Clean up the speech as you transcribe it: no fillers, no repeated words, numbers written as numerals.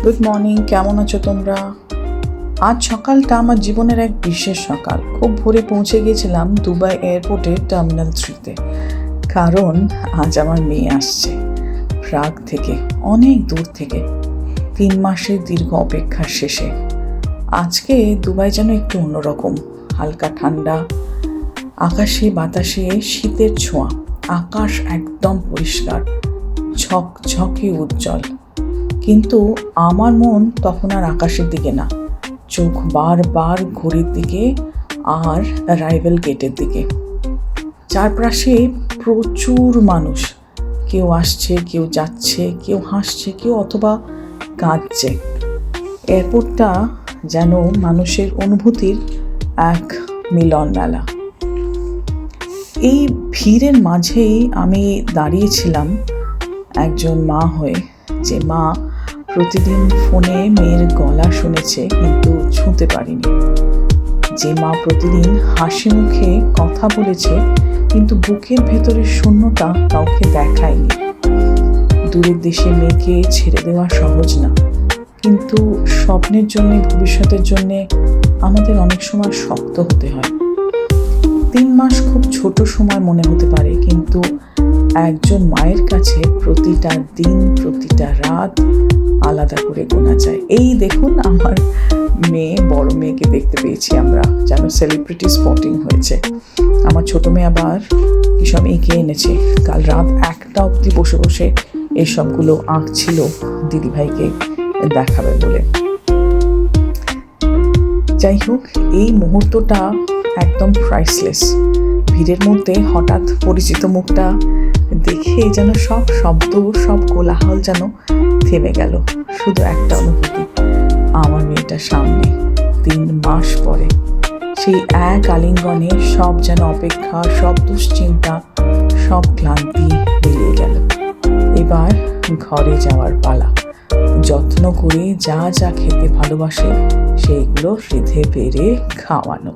Good morning, কেমন আছো তোমরা? আজ সকালটা আমার জীবনের এক বিশেষ সকাল। খুব ভোরে পৌঁছে গিয়েছিলাম দুবাই এয়ারপোর্টের টার্মিনাল 3-তে, কারণ আজ আমার মেয়ে আসছে প্রাগ থেকে, অনেক দূর থেকে, 3 মাসের দীর্ঘ অপেক্ষার শেষে। আজকে দুবাই যেন একটু অন্যরকম, হালকা ঠান্ডা, আকাশে বাতাসে শীতের ছোঁয়া, আকাশ একদম পরিষ্কার, ঝকঝকে উজ্জ্বল। কিন্তু আমার মন তখন আর আকাশের দিকে না, চোখ বারবার ঘড়ির দিকে আর অ্যারাইভেল গেটের দিকে। চারপাশে প্রচুর মানুষ, কেউ আসছে, কেউ যাচ্ছে, কেউ হাসছে, কেউ অথবা কাঁদছে। এয়ারপোর্টটা যেন মানুষের অনুভূতির এক মিলন মেলা। এই ভিড়ের মাঝেই আমি দাঁড়িয়েছিলাম একজন মা হয়ে, যে মা প্রতিদিন ফোনে মেয়ের গলা শুনেছে কিন্তু ছুঁতে পারিনি, যে মা প্রতিদিন হাসি মুখে কথা বলেছে কিন্তু বুকের ভেতরের শূন্যতা কাউকে দেখায়নি। দূরের দেশে মেয়েকে ছেড়ে দেওয়া সহজ না, কিন্তু স্বপ্নের জন্যে, ভবিষ্যতের জন্যে আমাদের অনেক সময় শক্ত হতে হয়। 3 মাস খুব ছোট সময় মনে হতে পারে, কিন্তু একজন মায়ের কাছে প্রতিটা দিন, প্রতিটা রাত আলাদা করে গোনা যায়। এই দেখুন, আমার মেয়ে, বড় মেয়েকে দেখতে পেয়েছি আমরা, যেন সেলিব্রিটি স্পটিং হয়েছে। আমার ছোট মেয়ে আবার এসব এঁকে এনেছে, কাল রাত 1টা অবধি বসে বসে এসবগুলো আঁকছিল দিদিভাইকে দেখাবে বলে। যাই হোক, এই মুহূর্তটা একদম প্রাইসলেস। ভিড়ের মধ্যে হঠাৎ পরিচিত মুখটা দেখে যেন সব শব্দ, সব কোলাহল যেন থেমে গেল। শুধু একটা অনুভূতি, আমার মেয়েটা সামনে, 3 মাস পরে। সেই এক আলিঙ্গনে সব যেন অপেক্ষা, সব দুশ্চিন্তা, সব ক্লান্তি মিলিয়ে গেল। এবার ঘরে যাওয়ার পালা। যত্ন করে যা যা খেতে ভালোবাসে সেইগুলো রেঁধে বেড়ে খাওয়ানো।